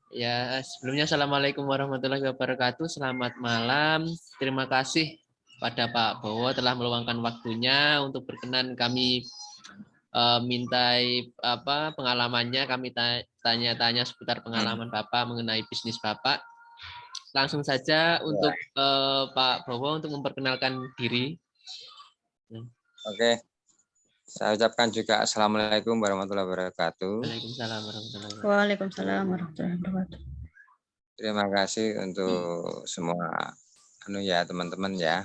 Ya, sebelumnya Assalamualaikum warahmatullahi wabarakatuh. Selamat malam. Terima kasih pada Pak Bowo telah meluangkan waktunya untuk berkenan kami mintai pengalamannya. Kami tanya-tanya seputar pengalaman Bapak mengenai bisnis Bapak. Langsung saja untuk Pak Bowo untuk memperkenalkan diri. Oke, saya ucapkan juga Assalamualaikum warahmatullahi wabarakatuh. Waalaikumsalam warahmatullahi wabarakatuh. Waalaikumsalam warahmatullahi wabarakatuh. Terima kasih untuk semua teman-teman ya.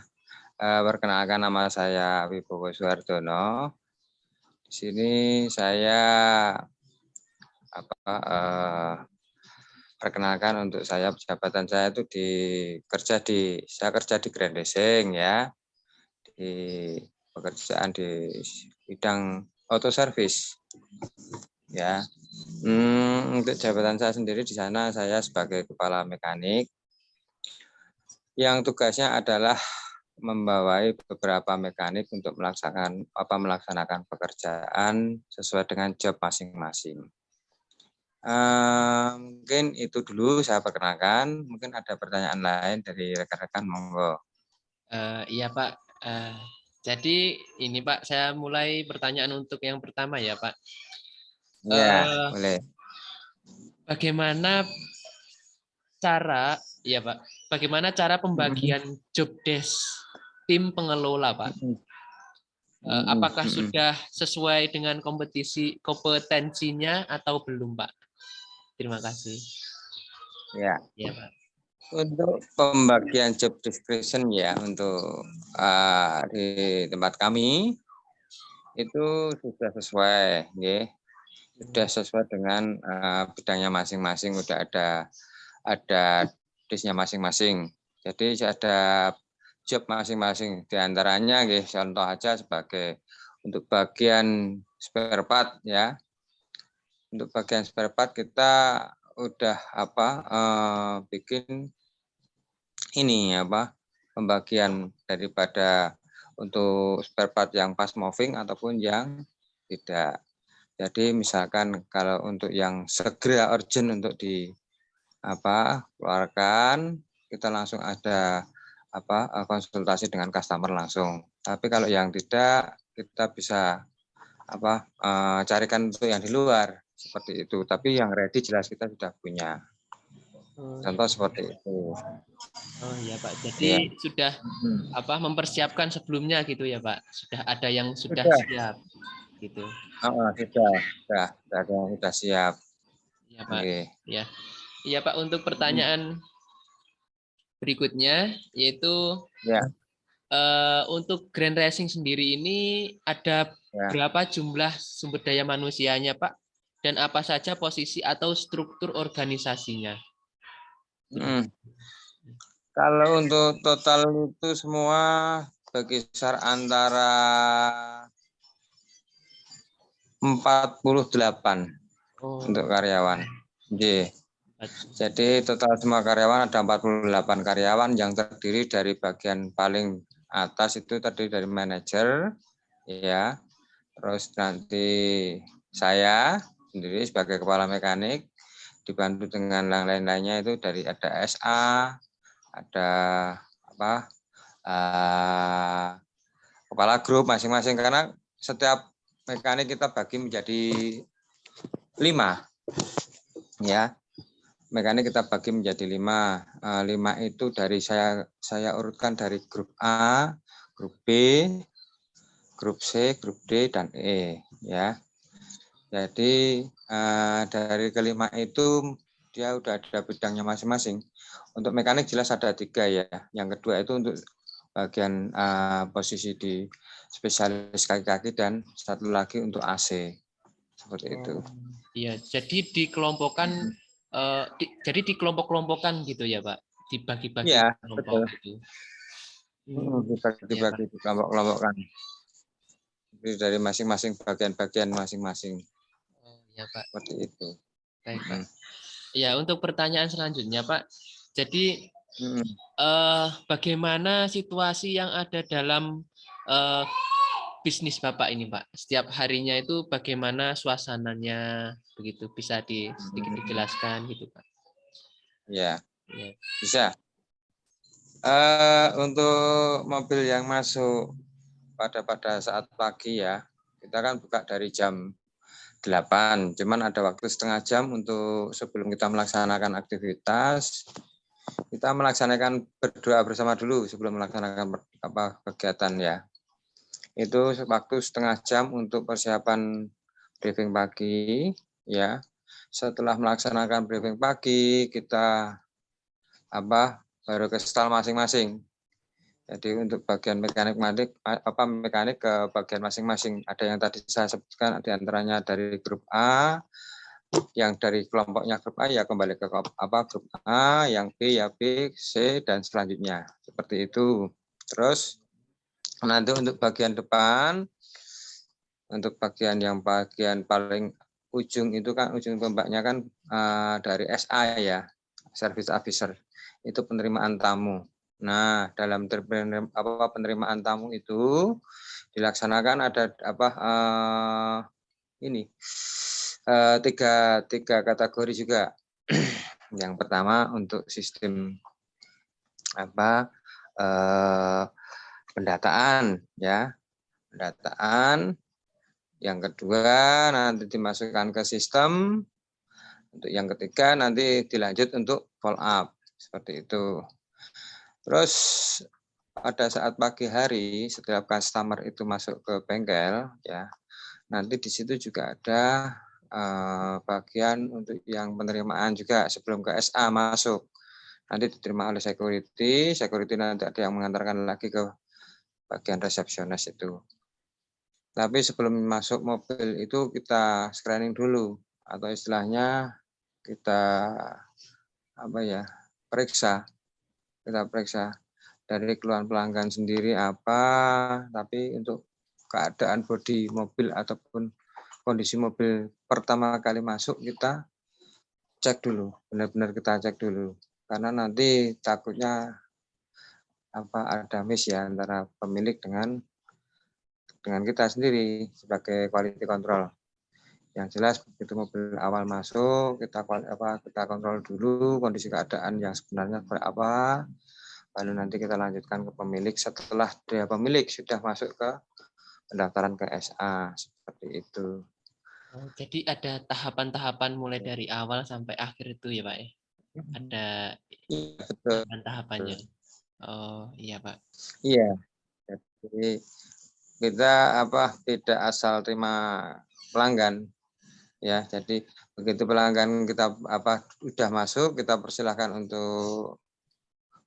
Perkenalkan nama saya Wibowo Suhardono. Di sini saya perkenalkan untuk saya jabatan saya itu saya kerja di Grand Racing ya. Di pekerjaan di bidang auto service ya. Untuk jabatan saya sendiri di sana saya sebagai kepala mekanik yang tugasnya adalah membawai beberapa mekanik untuk melaksanakan pekerjaan sesuai dengan job masing-masing. Mungkin itu dulu saya perkenalkan. Mungkin ada pertanyaan lain dari rekan-rekan, monggo. Iya Pak. Jadi ini Pak, saya mulai pertanyaan untuk yang pertama ya Pak. Ya, boleh. Bagaimana cara pembagian job desk tim pengelola Pak? Apakah sudah sesuai dengan kompetensinya atau belum Pak? Terima kasih. Ya. Ya Pak. Untuk pembagian job description ya untuk di tempat kami itu sudah sesuai, ya. Sudah sesuai dengan bidangnya masing-masing, udah ada desknya masing-masing. Jadi ada job masing-masing. Di antaranya, contoh aja sebagai untuk bagian spare part ya. Untuk bagian spare part kita udah bikin ini pembagian daripada untuk spare part yang fast moving ataupun yang tidak. Jadi misalkan kalau untuk yang segera urgent untuk keluarkan, kita langsung ada konsultasi dengan customer langsung. Tapi kalau yang tidak, kita bisa carikan untuk yang di luar seperti itu. Tapi yang ready jelas kita sudah punya. Contoh seperti itu. Oh iya Pak. Jadi sudah mempersiapkan sebelumnya gitu ya Pak. Sudah ada yang sudah siap gitu. Sudah ada yang sudah siap. Iya Pak. Ya. Iya Pak, untuk pertanyaan berikutnya yaitu untuk Grand Racing sendiri ini ada berapa jumlah sumber daya manusianya Pak? Dan apa saja posisi atau struktur organisasinya? Kalau untuk total itu semua berkisar antara 48 untuk karyawan. Jadi total semua karyawan ada 48 karyawan yang terdiri dari bagian paling atas itu tadi dari manajer, ya. Terus nanti saya sendiri sebagai kepala mekanik dibantu dengan yang lain-lainnya itu dari ada SA, ada kepala grup masing-masing karena setiap mekanik kita bagi menjadi 5 ya. Mekanik kita bagi menjadi 5. 5 itu dari saya urutkan dari grup A, grup B, grup C, grup D dan E ya. Jadi dari kelima itu dia udah ada bidangnya masing-masing. Untuk mekanik jelas ada 3 ya. Yang kedua itu untuk bagian posisi di spesialis kaki-kaki dan satu lagi untuk AC. Seperti itu. Iya, jadi dikelompokkan jadi dikelompok-kelompokkan gitu ya, Pak. Dibagi-bagi kelompok gitu. Dibagi-bagi kelompok-kelompokkan. Dari masing-masing bagian-bagian masing-masing. Oh, ya, Pak. Seperti itu. Baik, Pak. Ya, untuk pertanyaan selanjutnya, Pak. Jadi bagaimana situasi yang ada dalam bisnis Bapak ini, Pak? Setiap harinya itu bagaimana suasananya begitu? Bisa sedikit dijelaskan gitu, Pak? Ya, Ya. bisa. Untuk mobil yang masuk pada saat pagi ya, kita kan buka dari jam 8, cuman ada waktu setengah jam untuk sebelum kita melaksanakan aktivitas, kita melaksanakan berdoa bersama dulu sebelum melaksanakan kegiatan ya. Itu waktu setengah jam untuk persiapan briefing pagi ya. Setelah melaksanakan briefing pagi, kita baru ke stall masing-masing. Jadi untuk bagian mekanik ke bagian masing-masing. Ada yang tadi saya sebutkan, di antaranya dari grup A, yang dari kelompoknya grup A ya kembali ke grup A, yang B ya B, C dan selanjutnya. Seperti itu. Terus nanti untuk bagian depan, untuk bagian paling ujung itu kan, ujung tombaknya kan dari SA ya, Service Officer. Itu penerimaan tamu. Nah, dalam penerimaan tamu itu dilaksanakan ada tiga kategori juga. Yang pertama untuk sistem pendataan ya, pendataan. Yang kedua nanti dimasukkan ke sistem. Untuk yang ketiga nanti dilanjut untuk follow up seperti itu. Terus pada saat pagi hari setiap customer itu masuk ke bengkel ya, nanti di situ juga ada bagian untuk yang penerimaan juga sebelum ke SA masuk. Nanti diterima oleh security nanti ada yang mengantarkan lagi ke bagian resepsionis itu. Tapi sebelum masuk mobil itu kita screening dulu atau istilahnya kita periksa. Kita periksa dari keluhan pelanggan sendiri tapi untuk keadaan bodi mobil ataupun kondisi mobil pertama kali masuk kita cek dulu, benar-benar kita cek dulu. Karena nanti takutnya ada miss ya antara pemilik dengan kita sendiri sebagai quality control. Yang jelas begitu mobil awal masuk kita kontrol dulu kondisi keadaan yang sebenarnya seperti apa, lalu nanti kita lanjutkan ke pemilik setelah dia pemilik sudah masuk ke pendaftaran ke SA seperti itu. Oh, jadi ada tahapan-tahapan mulai dari awal sampai akhir itu ya Pak ya? Ada Iya betul. tahapan-tahapannya. Oh iya Pak. Iya. Jadi kita tidak asal terima pelanggan ya. Jadi begitu pelanggan kita sudah masuk, kita persilahkan untuk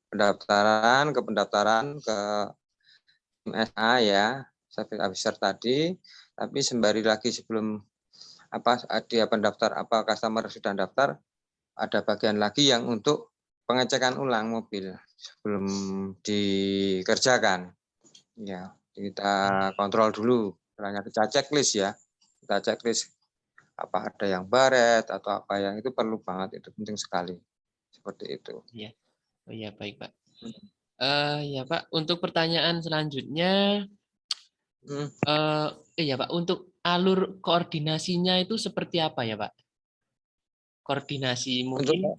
pendaftaran ke SA ya, service officer tadi. Tapi sembari lagi sebelum dia pendaftar customer sudah daftar, ada bagian lagi yang untuk pengecekan ulang mobil sebelum dikerjakan. Ya, kita kontrol dulu, kita checklist ya. Kita checklist ada yang baret atau apa yang itu perlu banget, itu penting sekali. Seperti itu. Iya. Oh iya baik Pak. Ya Pak, untuk pertanyaan selanjutnya ya Pak, untuk alur koordinasinya itu seperti apa ya Pak? Koordinasi Untuk mungkin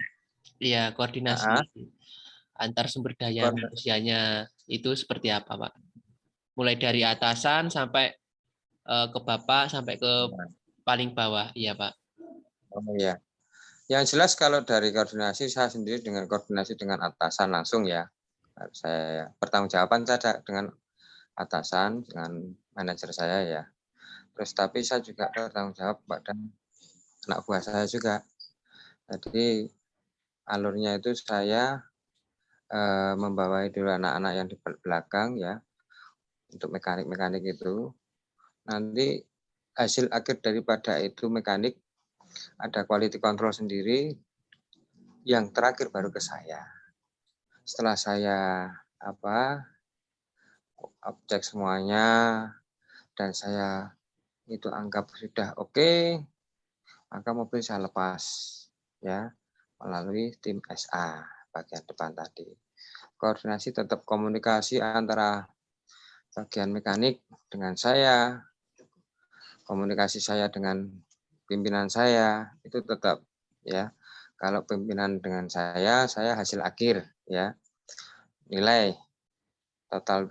ya koordinasi antar sumber daya manusianya itu seperti apa Pak? Mulai dari atasan sampai ke Bapak sampai ke paling bawah, iya Pak. Oh ya. Yang jelas kalau dari koordinasi saya sendiri dengan koordinasi dengan atasan langsung ya. Saya pertanggungjawaban saya dengan atasan, dengan manajer saya ya. Terus tapi saya juga bertanggung jawab pada anak buah saya juga. Jadi alurnya itu saya membawai dulu anak-anak yang di belakang ya, untuk mekanik-mekanik itu. Nanti hasil akhir daripada itu mekanik ada quality control sendiri, yang terakhir baru ke saya. Setelah saya cek semuanya dan saya itu anggap sudah oke, maka mobil saya lepas ya melalui tim SA bagian depan tadi. Koordinasi tetap komunikasi antara bagian mekanik dengan saya, komunikasi saya dengan pimpinan saya itu tetap ya. Kalau pimpinan dengan saya hasil akhir ya. Nilai total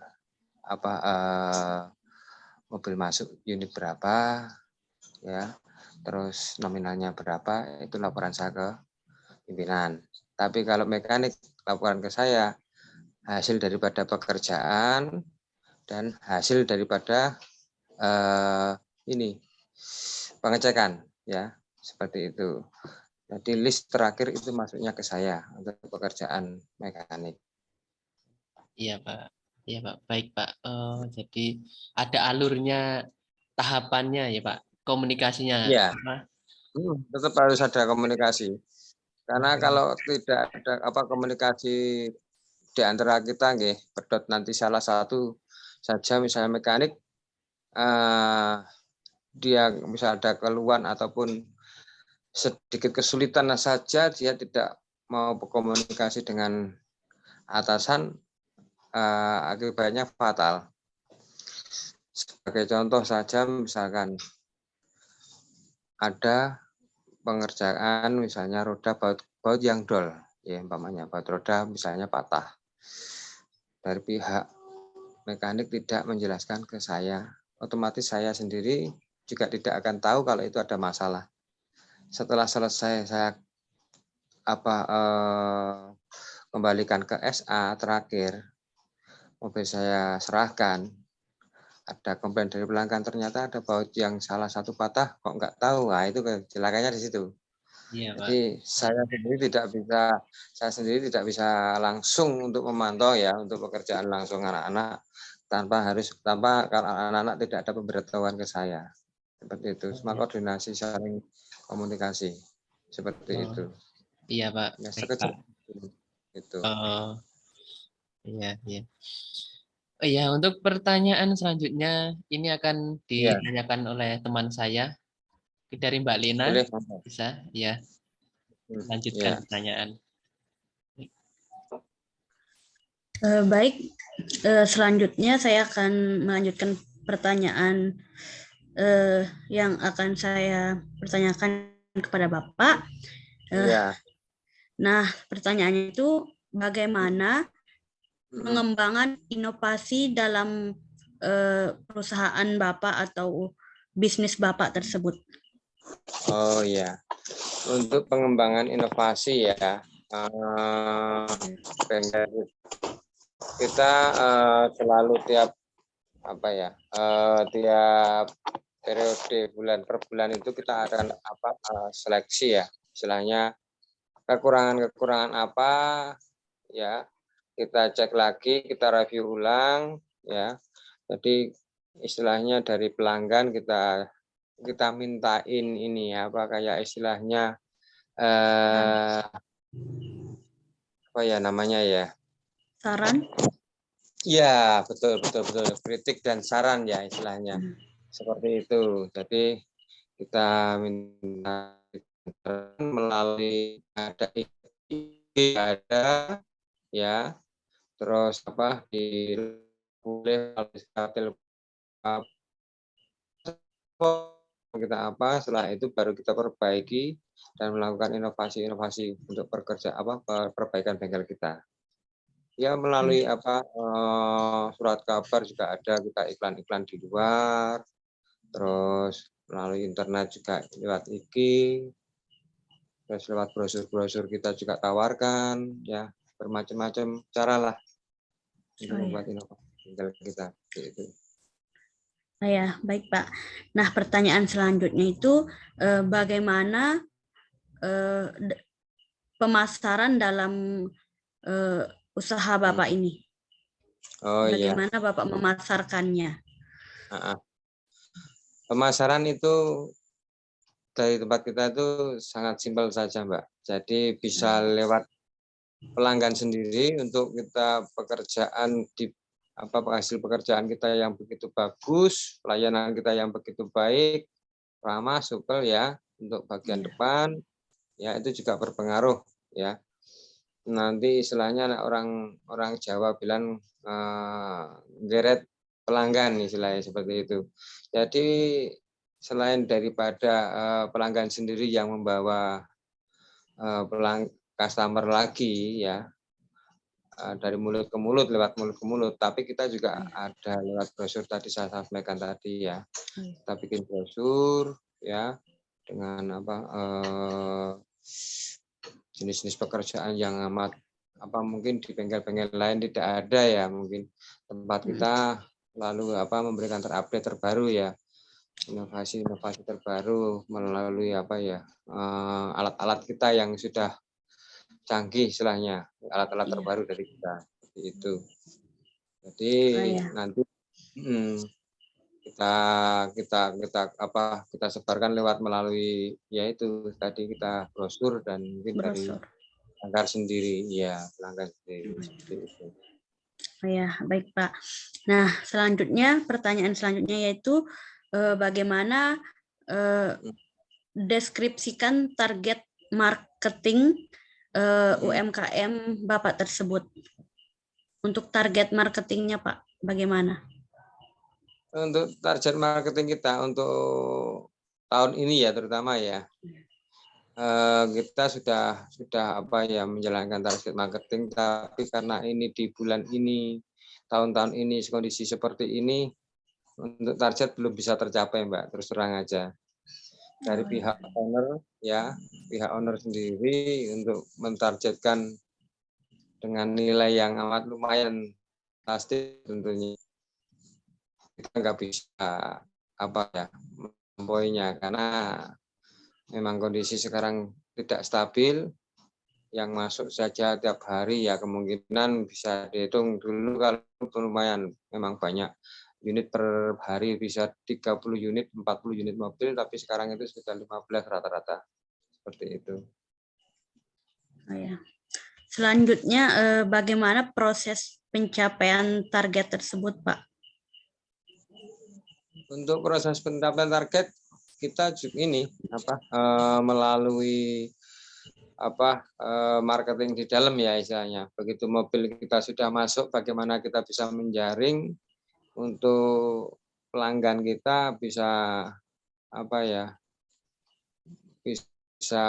mobil masuk unit berapa ya. Terus nominalnya berapa itu laporan saya ke pimpinan. Tapi kalau mekanik laporan ke saya hasil daripada pekerjaan dan hasil daripada pengecekan ya, seperti itu. Jadi list terakhir itu masuknya ke saya untuk pekerjaan mekanik. Iya Pak, iya Pak, baik Pak. Jadi ada alurnya, tahapannya ya Pak, komunikasinya. Iya, tetap harus ada komunikasi. Karena kalau tidak ada komunikasi di antara kita, pedot nanti salah satu saja misalnya mekanik, dia bisa ada keluhan ataupun sedikit kesulitan saja dia tidak mau berkomunikasi dengan atasan, akibatnya fatal. Sebagai contoh saja misalkan ada pengerjaan misalnya roda baut yang dol, ya umpamanya baut roda misalnya patah. Dari pihak mekanik tidak menjelaskan ke saya, otomatis saya sendiri juga tidak akan tahu kalau itu ada masalah. Setelah selesai saya kembalikan ke SA terakhir, mobil saya serahkan, ada komplain dari pelanggan ternyata ada baut yang salah satu patah, kok nggak tahu, nah itu kecelakannya di situ. Iya Pak. Jadi saya sendiri tidak bisa langsung untuk memantau ya untuk pekerjaan langsung anak-anak tanpa kalau anak-anak tidak ada pemberitahuan ke saya. Seperti itu, semua koordinasi saling komunikasi seperti itu. Iya Pak. Ya, Baik, Pak. Itu. Iya, iya. Iya, untuk pertanyaan selanjutnya ini akan ditanyakan oleh teman saya dari Mbak Lina. Boleh. Bisa, ya. Lanjutkan pertanyaan. Baik, selanjutnya saya akan melanjutkan pertanyaan yang akan saya pertanyakan kepada Bapak. Nah, pertanyaannya itu bagaimana pengembangan inovasi dalam perusahaan Bapak atau bisnis Bapak tersebut? Oh ya, untuk pengembangan inovasi ya, kita selalu tiap periode bulan per bulan itu kita akan seleksi ya, istilahnya kekurangan apa ya, kita cek lagi, kita review ulang ya. Jadi istilahnya dari pelanggan kita mintain ini kayak istilahnya namanya ya, saran. Iya, betul kritik dan saran ya istilahnya seperti itu. Jadi kita minta melalui ada ya, terus kita setelah itu baru kita perbaiki dan melakukan inovasi untuk perbaikan bengkel kita. Ya melalui surat kabar juga ada, kita iklan-iklan di luar, terus melalui internet juga lewat IG, terus lewat brosur-brosur kita juga tawarkan, ya bermacam-macam cara lah untuk membuat inovasi bengkel kita. Gitu. Oh ya, baik Pak. Nah, pertanyaan selanjutnya itu bagaimana pemasaran dalam usaha Bapak ini? Bagaimana Bapak memasarkannya? Pemasaran itu dari tempat kita itu sangat simpel saja, Mbak. Jadi bisa lewat pelanggan sendiri untuk kita pekerjaan di hasil pekerjaan kita yang begitu bagus, pelayanan kita yang begitu baik, ramah, supel ya untuk bagian depan, ya itu juga berpengaruh ya. Nanti istilahnya orang Jawa bilang geret pelanggan istilahnya seperti itu. Jadi selain daripada pelanggan sendiri yang membawa customer lagi ya, dari mulut ke mulut, lewat mulut ke mulut, tapi kita juga ada lewat brosur tadi saya sampaikan tadi ya. Kita bikin brosur ya dengan jenis-jenis pekerjaan yang amat mungkin di bengkel-bengkel lain tidak ada ya, mungkin tempat kita lalu memberikan terupdate terbaru ya, inovasi-inovasi terbaru melalui alat-alat kita yang sudah canggih istilahnya, alat-alat terbaru dari kita seperti itu. Jadi nanti kita sebarkan lewat melalui yaitu tadi kita brosur dan mungkin dari pelanggan sendiri ya, pelanggan sendiri seperti itu. Ya, baik Pak. Nah, pertanyaan selanjutnya yaitu bagaimana deskripsikan target marketing UMKM Bapak tersebut. Untuk target marketingnya Pak, bagaimana? Untuk target marketing kita untuk tahun ini ya terutama ya, kita sudah menjalankan target marketing, tapi karena ini di bulan ini, tahun-tahun ini kondisi seperti ini, untuk target belum bisa tercapai Mbak, terus terang aja. Dari pihak owner sendiri untuk mentargetkan dengan nilai yang amat lumayan pasti tentunya kita nggak bisa melampauinya karena memang kondisi sekarang tidak stabil, yang masuk saja tiap hari ya kemungkinan bisa dihitung dulu kalau lumayan memang banyak unit per hari, bisa 30 unit, 40 unit mobil, tapi sekarang itu sudah 15 rata-rata seperti itu. Selanjutnya bagaimana proses pencapaian target tersebut Pak? Untuk proses pencapaian target kita ini melalui marketing di dalam ya istilahnya. Begitu mobil kita sudah masuk, bagaimana kita bisa menjaring untuk pelanggan kita bisa bisa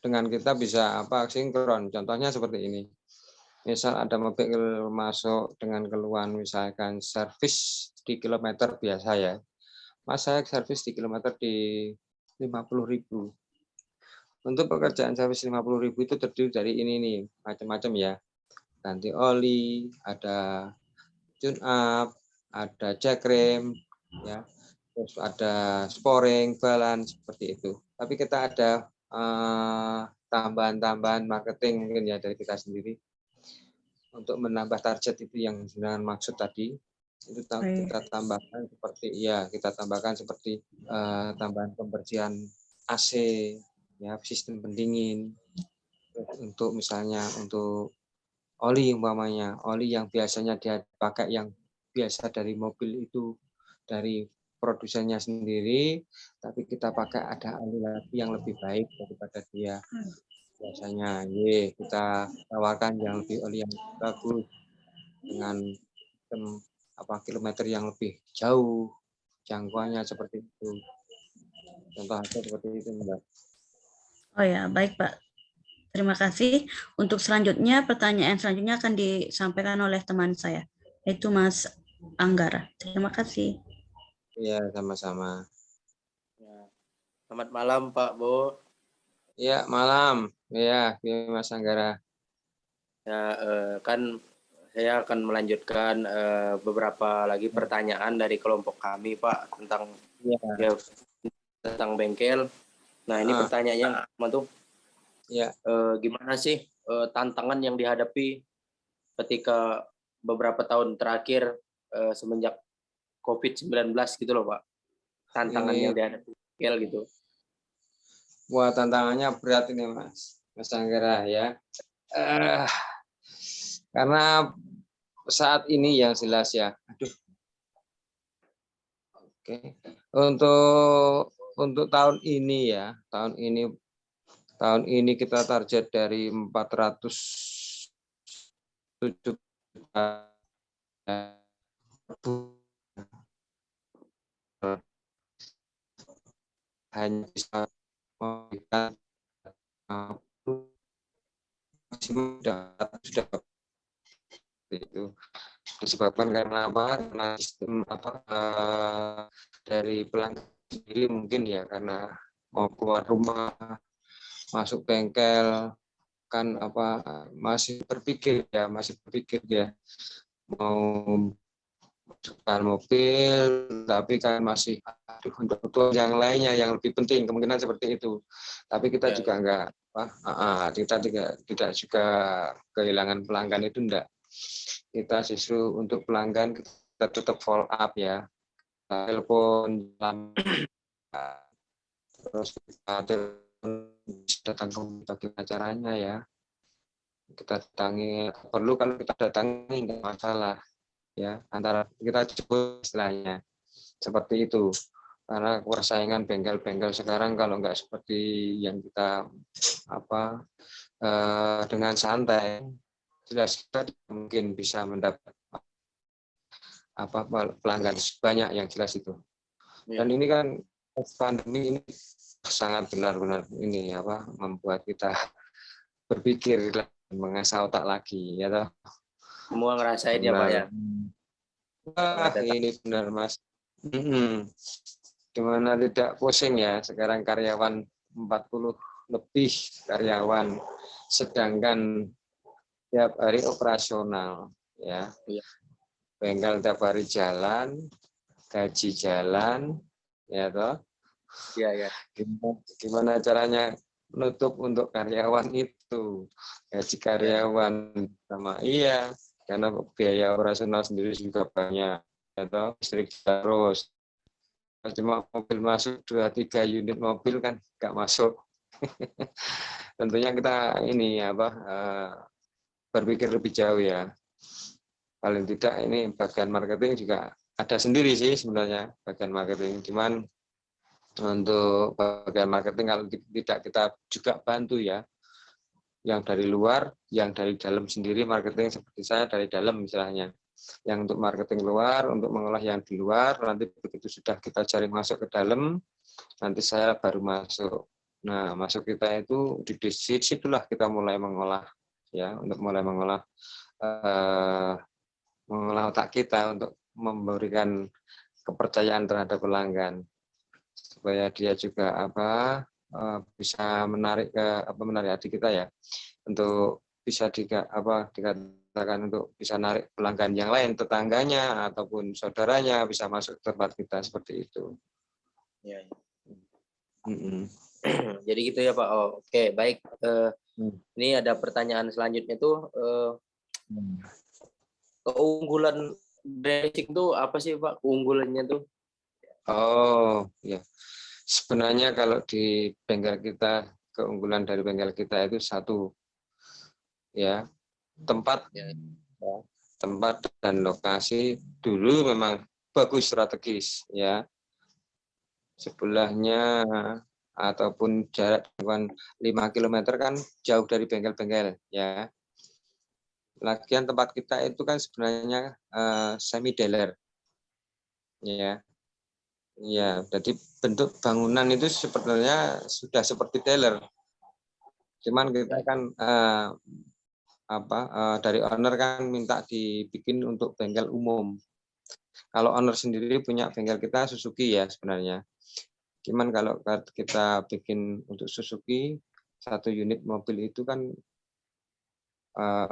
dengan kita bisa sinkron. Contohnya seperti ini. Misal ada mobil masuk dengan keluhan misalkan servis di kilometer biasa ya. Mas, saya servis di kilometer di 50.000. Untuk pekerjaan servis 50.000 itu terdiri dari ini nih, macam-macam ya. Ganti oli, ada tune up, ada jack rem, ya. Terus ada sporing, balance seperti itu. Tapi kita ada tambahan-tambahan marketing mungkin ya dari kita sendiri untuk menambah target itu yang dengan maksud tadi itu kita tambahkan seperti tambahan pembersihan AC ya, sistem pendingin. Untuk misalnya untuk oli umpamanya, oli yang biasanya dia pakai yang biasa dari mobil itu dari produsennya sendiri, tapi kita pakai ada oli lagi yang lebih baik daripada dia biasanya. Kita tawarkan yang lebih oli yang bagus dengan kilometer yang lebih jauh jangkauannya seperti itu. Contoh seperti itu Mbak. Oh ya, baik Pak. Terima kasih. Untuk pertanyaan selanjutnya akan disampaikan oleh teman saya, yaitu Mas Anggara. Terima kasih. Iya, sama-sama. Selamat malam Pak Bo. Iya, malam. Iya, Mas Anggara. Ya, kan saya akan melanjutkan beberapa lagi pertanyaan dari kelompok kami Pak tentang tentang bengkel. Nah, ini pertanyaannya tuh. Ya. Gimana sih tantangan yang dihadapi ketika beberapa tahun terakhir semenjak COVID-19 gitu loh Pak? Tantangan yang dihadapi bengkel gitu. Wah, tantangannya berat ini Mas Anggara ya. Karena saat ini yang jelas ya. Oke. Untuk tahun ini ya, tahun ini kita target dari 407 juta hanya bisa memberikan sudah itu disebabkan karena apa? Karena sistem dari pelanggan sendiri mungkin ya, karena mau keluar rumah, masuk bengkel kan masih berpikir ya mau masukkan mobil, tapi kan masih untuk yang lainnya yang lebih penting, kemungkinan seperti itu. Tapi kita juga enggak kita tidak juga kehilangan pelanggan itu enggak. Kita justru untuk pelanggan kita tetap follow up ya, telepon, terus kita datang ke acaranya ya, kita datangi, perlu kalau kita datangi enggak masalah ya, antara kita jemput istilahnya seperti itu. Karena persaingan bengkel-bengkel sekarang kalau enggak seperti yang kita dengan santai, jelas kita mungkin bisa mendapat pelanggan banyak yang jelas itu. Dan ini kan pandemi ini sangat benar-benar ini membuat kita berpikir, mengasah otak lagi ya toh. Semua ngerasain ya Pak ya. Ini benar Mas. Gimana tidak pusing ya, sekarang karyawan 40 lebih karyawan, sedangkan tiap hari operasional ya. Bengkel tiap hari jalan, gaji jalan, ya toh. Iya. Gimana caranya menutup untuk karyawan itu, gaji karyawan sama karena biaya operasional sendiri juga banyak, ya toh, listrik terus. Cuma mobil masuk 2-3 unit mobil kan nggak masuk. Tentunya kita ini berpikir lebih jauh ya. Paling tidak ini bagian marketing juga ada sendiri sih sebenarnya bagian marketing. Cuman untuk bagian marketing kalau tidak kita juga bantu ya. Yang dari luar, yang dari dalam sendiri marketing seperti saya dari dalam misalnya. Yang untuk marketing luar, untuk mengolah yang di luar, nanti begitu sudah kita cari masuk ke dalam, nanti saya baru masuk. Nah, masuk kita itu di situlah kita mulai mengolah ya, untuk mulai mengolah otak kita untuk memberikan kepercayaan terhadap pelanggan supaya dia juga bisa menarik hati kita ya, untuk bisa dikatakan untuk bisa narik pelanggan yang lain, tetangganya ataupun saudaranya bisa masuk ke tempat kita seperti itu. Ya. Jadi gitu ya Pak. Oke, baik. Ini ada pertanyaan selanjutnya tuh. Keunggulan dressing tuh apa sih Pak? Keunggulannya tuh? Oh ya, sebenarnya kalau di bengkel kita, keunggulan dari bengkel kita itu satu ya, tempat dan lokasi dulu memang bagus, strategis ya, sebelahnya ataupun jarak 5 km kan jauh dari bengkel-bengkel ya. Lagian tempat kita itu kan sebenarnya semi dealer ya. Ya, jadi bentuk bangunan itu sebenarnya sudah seperti dealer. Cuman kita kan dari owner kan minta dibikin untuk bengkel umum. Kalau owner sendiri punya bengkel kita Suzuki ya sebenarnya. Cuman kalau kita bikin untuk Suzuki, 1 unit mobil itu kan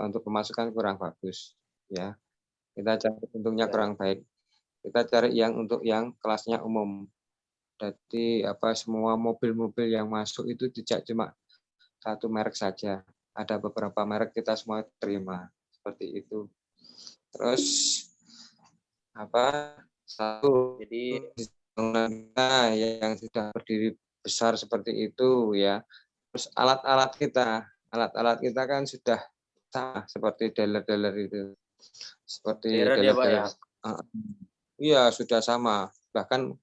untuk pemasukan kurang bagus ya. Kita cari untungnya kurang baik. Kita cari yang untuk yang kelasnya umum. Jadi semua mobil-mobil yang masuk itu tidak cuma 1 merek saja. Ada beberapa merek kita semua terima seperti itu. Terus satu, jadi bangunan yang sudah berdiri besar seperti itu ya. Terus alat-alat kita kan sudah sama seperti dealer-dealer itu. Seperti dealer-dealer. Iya, sudah sama. Bahkan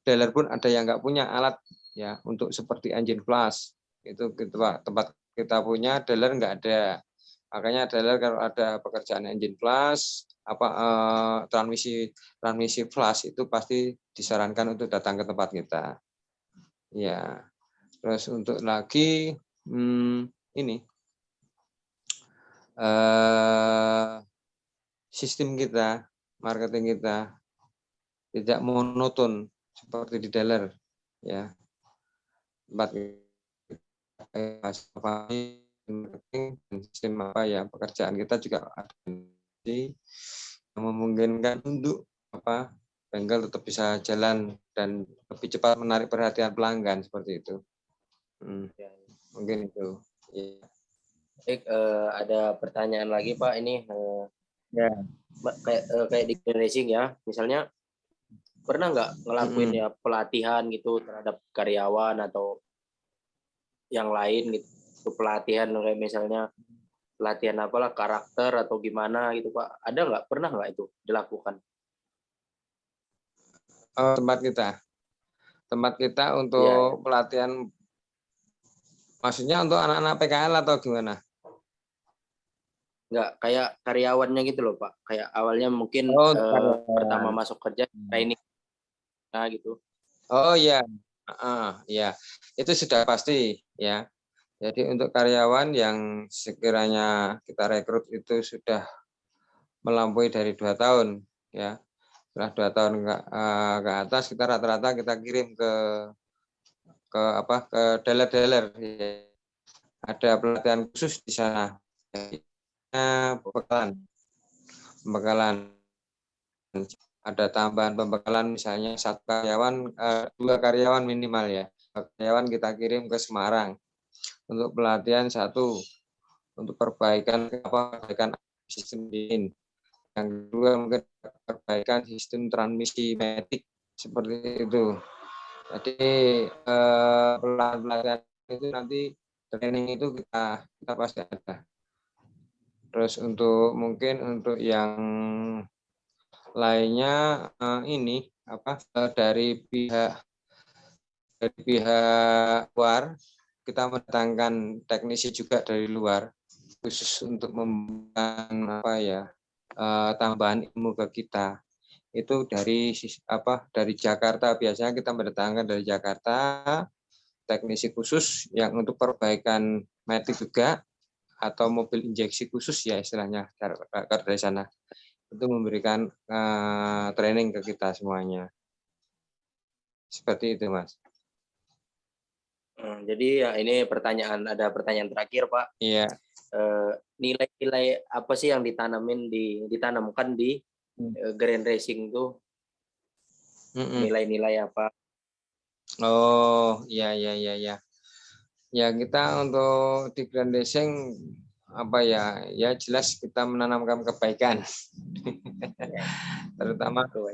dealer pun ada yang nggak punya alat ya untuk seperti engine flash. Itu gitu Pak, tempat kita punya dealer nggak ada. Makanya dealer kalau ada pekerjaan engine flash, transmisi flash itu pasti disarankan untuk datang ke tempat kita. Ya. Terus untuk lagi ini sistem kita, marketing kita tidak monoton seperti di dealer, ya. Tempat marketing dan sistem apa ya, pekerjaan kita juga ada yang memungkinkan untuk bengkel tetap bisa jalan dan lebih cepat menarik perhatian pelanggan seperti itu. Mungkin itu. Ya. Baik, ada pertanyaan lagi Pak, ini Ya. kayak di racing ya, misalnya pernah nggak ngelakuin ya pelatihan gitu terhadap karyawan atau yang lain gitu, pelatihan kayak misalnya pelatihan apalah karakter atau gimana gitu Pak, ada nggak, pernah nggak itu dilakukan? Tempat kita untuk pelatihan, maksudnya untuk anak-anak PKL atau gimana? Nggak, kayak karyawannya gitu loh Pak, kayak awalnya mungkin pertama masuk kerja training gitu. Oh ya, ya itu sudah pasti ya. Jadi untuk karyawan yang sekiranya kita rekrut itu sudah melampaui dari 2 tahun, ya. Setelah 2 tahun ke atas, kita rata-rata kita kirim ke dealer-dealer. Ya. Ada pelatihan khusus di sana. Pembekalan. Ada tambahan pembekalan, misalnya 1 karyawan, 2 karyawan minimal ya. Karyawan kita kirim ke Semarang untuk pelatihan 1 untuk perbaikan sistem dingin. Yang kedua mungkin perbaikan sistem transmisi matic seperti itu. Jadi pelatihan itu nanti training itu kita pasti ada. Terus mungkin untuk yang lainnya ini dari pihak luar, kita mendatangkan teknisi juga dari luar khusus untuk memberikan tambahan ilmu ke kita. Itu dari Jakarta, biasanya kita mendatangkan dari Jakarta teknisi khusus yang untuk perbaikan matic juga, atau mobil injeksi khusus ya istilahnya dari sana, itu memberikan training ke kita semuanya. Seperti itu Mas. Jadi ya ini ada pertanyaan terakhir Pak. Iya. Nilai-nilai apa sih yang ditanamkan di Grand Racing tuh? Nilai-nilai apa? Oh, iya. Ya kita untuk di Grand Racing ya jelas kita menanamkan kebaikan. Terutama 1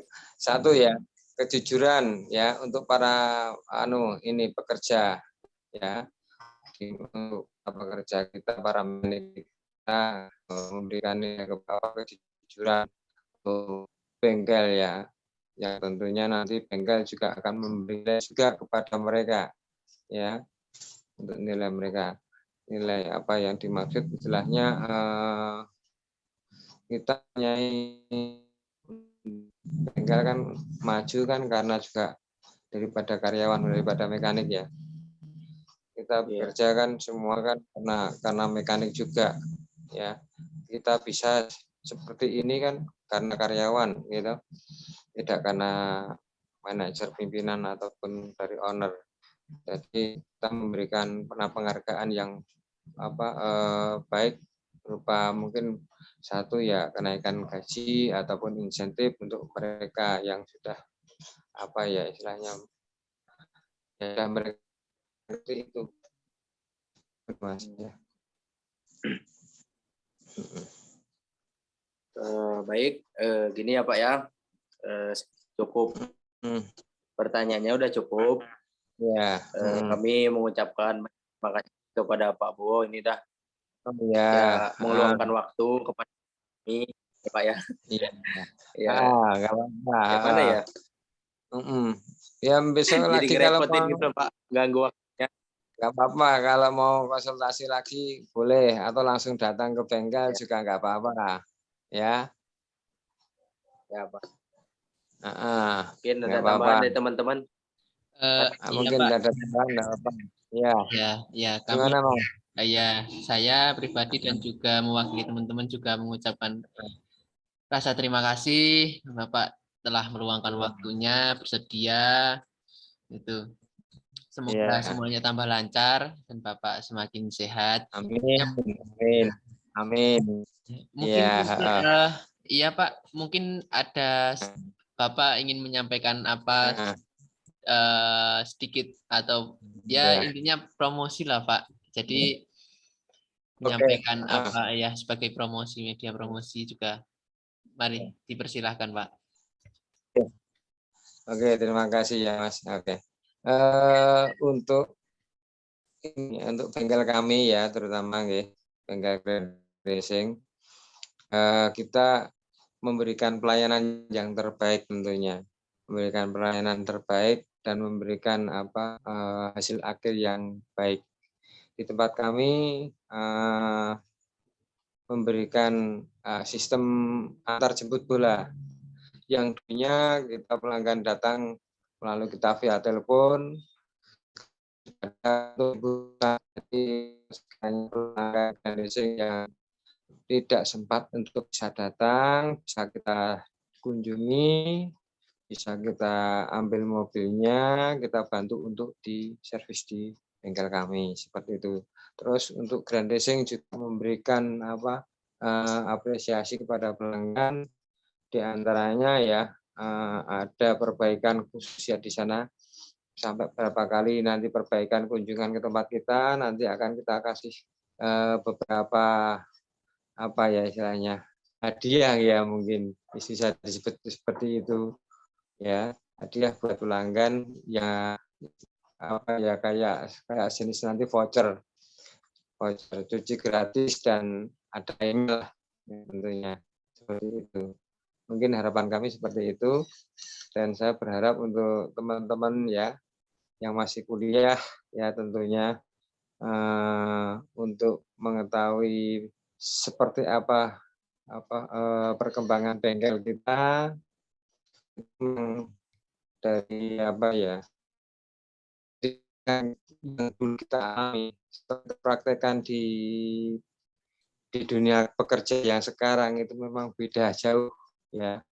ya, kejujuran ya untuk para pekerja ya. Untuk pekerja kita, para manajer kita memberikan kejujuran untuk bengkel ya. Yang tentunya nanti bengkel juga akan memberi juga kepada mereka ya, untuk nilai mereka. Nilai apa yang dimaksud istilahnya kita bengkel kan maju kan karena juga daripada karyawan, daripada mekanik ya. Kita bekerja kan semua kan karena mekanik juga ya. Kita bisa seperti ini kan karena karyawan gitu. Tidak karena manajer, pimpinan ataupun dari owner. Jadi kita memberikan penghargaan yang baik, berupa mungkin 1 ya kenaikan gaji ataupun insentif untuk mereka yang sudah istilahnya ya mereka itu Mas ya. Baik, gini ya Pak ya, cukup pertanyaannya udah cukup. Ya. Kami mengucapkan terima kasih kepada Pak Bowo, ini dah meluangkan waktu kepada kami ya Pak ya. Iya. Ya. Nggak apa-apa. Yang mana ya? Ya besok Jadi lagi kalau mau gitu Pak, ganggu waktunya. Nggak apa-apa, kalau mau konsultasi lagi boleh, atau langsung datang ke bengkel juga nggak apa-apa ya. Ya Pak. Mungkin ada tambahan dari teman-teman. Iya Mungkin Pak, ada tambahan nggak apa? Ya, ya kami, gimana Mas? ya saya pribadi dan juga mewakili teman-teman juga mengucapkan rasa terima kasih Bapak telah meluangkan waktunya, bersedia, itu. Semoga Ya, semuanya tambah lancar dan Bapak semakin sehat. amin, Ya, amin, amin. mungkin, Ya, iya Pak, mungkin ada Bapak ingin menyampaikan apa sedikit atau ya ya, intinya promosi lah Pak. Jadi oke. menyampaikan apa ya sebagai promosi, media promosi juga. Mari dipersilahkan Pak. Oke, terima kasih ya Mas. Oke. Untuk untuk bengkel kami ya, terutama bengkel racing, kita memberikan pelayanan yang terbaik tentunya, memberikan pelayanan terbaik dan memberikan hasil akhir yang baik. Di tempat kami memberikan sistem antar jemput bola yang dulunya kita pelanggan datang melalui kita via telepon, yang tidak sempat untuk bisa datang, bisa kita kunjungi, bisa kita ambil mobilnya, kita bantu untuk diservis di bengkel kami seperti itu. Terus untuk Grand Racing juga memberikan apresiasi kepada pelanggan, di antaranya ya ada perbaikan khusus ya di sana. Sampai berapa kali nanti perbaikan kunjungan ke tempat kita, nanti akan kita kasih beberapa istilahnya hadiah ya, mungkin bisa disebut seperti itu ya, hadiah buat pelanggan ya, kayak jenis nanti voucher cuci gratis dan ada email tentunya seperti itu. Mungkin harapan kami seperti itu, dan saya berharap untuk teman-teman ya yang masih kuliah ya tentunya untuk mengetahui seperti apa perkembangan bengkel kita dari yang dulu kita alami, praktekkan di dunia pekerja yang sekarang itu memang beda jauh ya,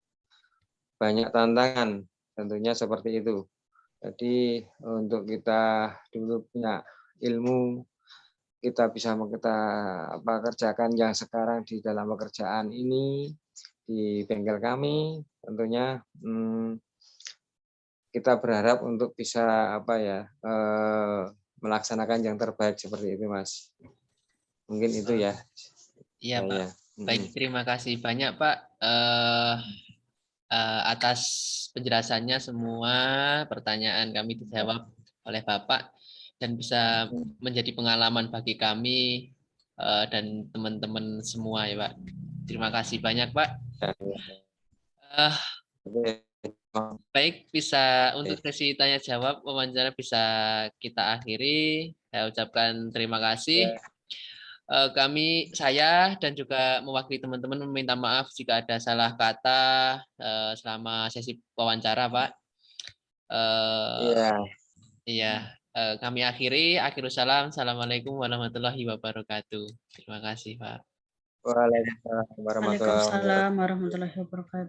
banyak tantangan tentunya seperti itu. Jadi untuk kita dulu punya ilmu, kita bisa kerjakan yang sekarang di dalam pekerjaan ini di bengkel kami, tentunya kita berharap untuk bisa melaksanakan yang terbaik seperti itu Mas. Mungkin itu ya. Iya Pak. Baik, terima kasih banyak Pak atas penjelasannya, semua pertanyaan kami dijawab oleh Bapak dan bisa menjadi pengalaman bagi kami dan teman-teman semua ya Pak. Terima kasih banyak Pak. Baik, bisa untuk sesi tanya jawab wawancara bisa kita akhiri. Saya ucapkan terima kasih. Saya dan juga mewakili teman-teman meminta maaf jika ada salah kata selama sesi wawancara, Pak. Iya, kami akhiri. Akhirus salam. Assalamualaikum warahmatullahi wabarakatuh. Terima kasih, Pak. Waalaikumsalam warahmatullahi wabarakatuh. Waalaikumsalam warahmatullahi wabarakatuh.